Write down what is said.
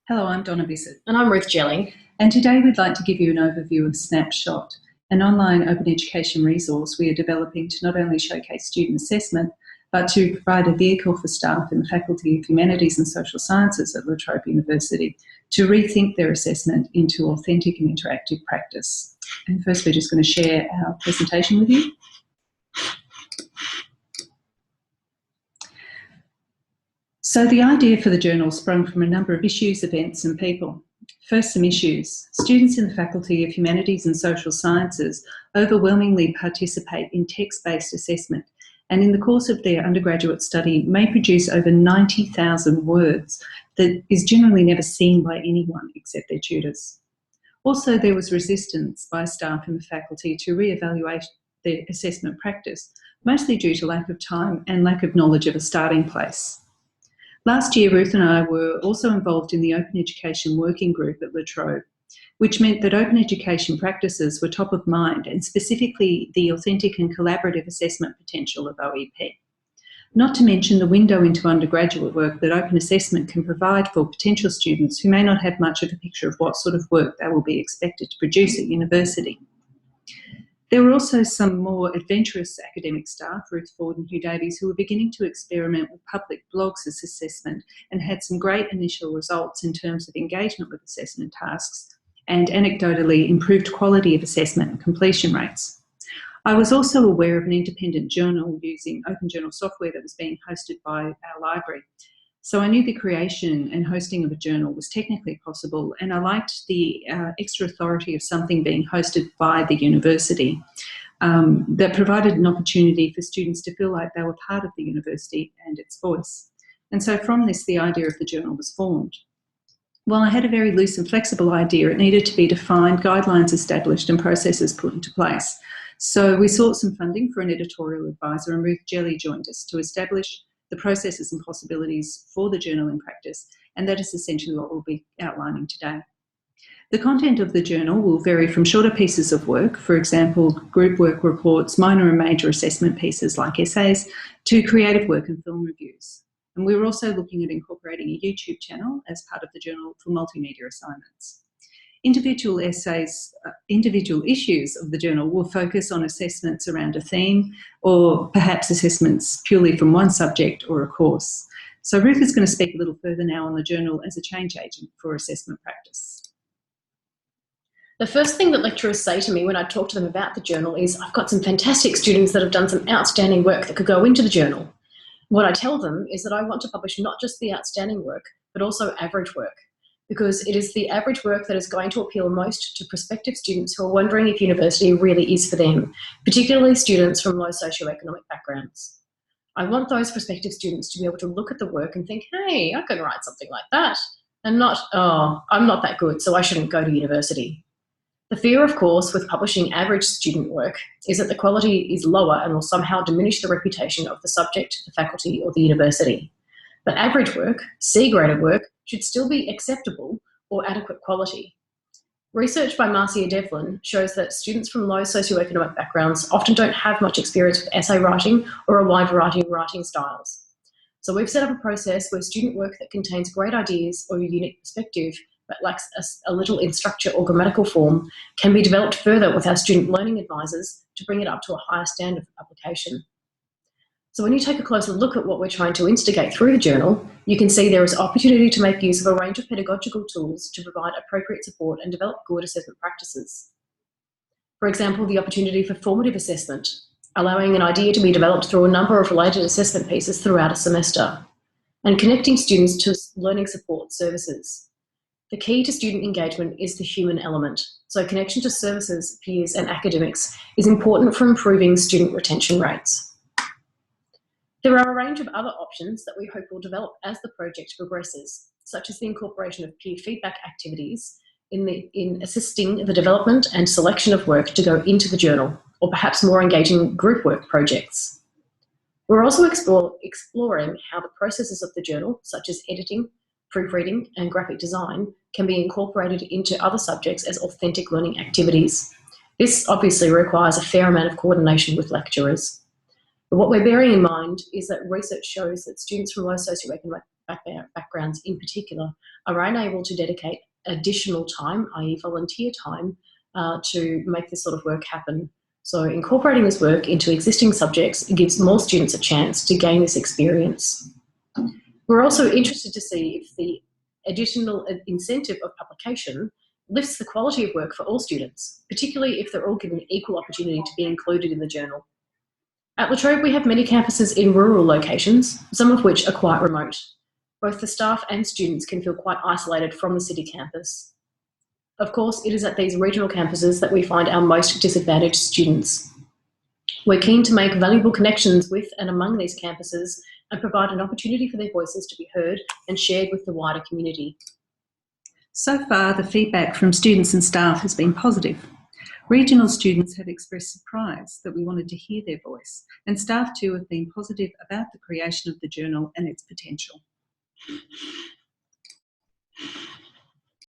Hello, I'm Donna Bissett. And I'm Ruth Jelly. And today we'd like to give you an overview of Snapshot, an online open education resource we are developing to not only showcase student assessment, but to provide a vehicle for staff in the Faculty of Humanities and Social Sciences at La Trobe University to rethink their assessment into authentic and interactive practice. And first we're just going to share our presentation with you. So the idea for the journal sprung from a number of issues, events and people. First, some issues. Students in the Faculty of Humanities and Social Sciences overwhelmingly participate in text-based assessment, and in the course of their undergraduate study may produce over 90,000 words that is generally never seen by anyone except their tutors. Also, there was resistance by staff in the faculty to re-evaluate their assessment practice, mostly due to lack of time and lack of knowledge of a starting place. Last year, Ruth and I were also involved in the Open Education Working Group at La Trobe, which meant that open education practices were top of mind, and specifically the authentic and collaborative assessment potential of OEP. Not to mention the window into undergraduate work that open assessment can provide for potential students who may not have much of a picture of what sort of work they will be expected to produce at university. There were also some more adventurous academic staff, Ruth Ford and Hugh Davies, who were beginning to experiment with public blogs as assessment and had some great initial results in terms of engagement with assessment tasks and anecdotally improved quality of assessment and completion rates. I was also aware of an independent journal using open journal software that was being hosted by our library. So I knew the creation and hosting of a journal was technically possible, and I liked the extra authority of something being hosted by the university that provided an opportunity for students to feel like they were part of the university and its voice. And so from this, the idea of the journal was formed. While I had a very loose and flexible idea, it needed to be defined, guidelines established and processes put into place. So we sought some funding for an editorial advisor, and Ruth Jelly joined us to establish the processes and possibilities for the journal in practice, and that is essentially what we'll be outlining today. The content of the journal will vary from shorter pieces of work, for example, group work reports, minor and major assessment pieces like essays, to creative work and film reviews. And we're also looking at incorporating a YouTube channel as part of the journal for multimedia assignments. Individual issues of the journal will focus on assessments around a theme, or perhaps assessments purely from one subject or a course. So Ruth is going to speak a little further now on the journal as a change agent for assessment practice. The first thing that lecturers say to me when I talk to them about the journal is, I've got some fantastic students that have done some outstanding work that could go into the journal. What I tell them is that I want to publish not just the outstanding work, but also average work, because it is the average work that is going to appeal most to prospective students who are wondering if university really is for them, particularly students from low socioeconomic backgrounds. I want those prospective students to be able to look at the work and think, hey, I can write something like that, and not, oh, I'm not that good, so I shouldn't go to university. The fear, of course, with publishing average student work is that the quality is lower and will somehow diminish the reputation of the subject, the faculty, or the university. But average work, C-graded work, should still be acceptable or adequate quality. Research by Marcia Devlin shows that students from low socioeconomic backgrounds often don't have much experience with essay writing or a wide variety of writing styles. So we've set up a process where student work that contains great ideas or a unique perspective but lacks a little in structure or grammatical form can be developed further with our student learning advisors to bring it up to a higher standard for publication. So when you take a closer look at what we're trying to instigate through the journal, you can see there is opportunity to make use of a range of pedagogical tools to provide appropriate support and develop good assessment practices. For example, the opportunity for formative assessment, allowing an idea to be developed through a number of related assessment pieces throughout a semester, and connecting students to learning support services. The key to student engagement is the human element, so connection to services, peers and academics is important for improving student retention rates. There are a range of other options that we hope will develop as the project progresses, such as the incorporation of peer feedback activities in assisting the development and selection of work to go into the journal, or perhaps more engaging group work projects. We're also exploring how the processes of the journal, such as editing, proofreading and graphic design, can be incorporated into other subjects as authentic learning activities. This obviously requires a fair amount of coordination with lecturers. But what we're bearing in mind is that research shows that students from low socioeconomic backgrounds in particular, are unable to dedicate additional time, i.e. volunteer time, to make this sort of work happen. So incorporating this work into existing subjects gives more students a chance to gain this experience. We're also interested to see if the additional incentive of publication lifts the quality of work for all students, particularly if they're all given equal opportunity to be included in the journal. At La Trobe, we have many campuses in rural locations, some of which are quite remote. Both the staff and students can feel quite isolated from the city campus. Of course, it is at these regional campuses that we find our most disadvantaged students. We're keen to make valuable connections with and among these campuses and provide an opportunity for their voices to be heard and shared with the wider community. So far, the feedback from students and staff has been positive. Regional students have expressed surprise that we wanted to hear their voice, and staff too have been positive about the creation of the journal and its potential.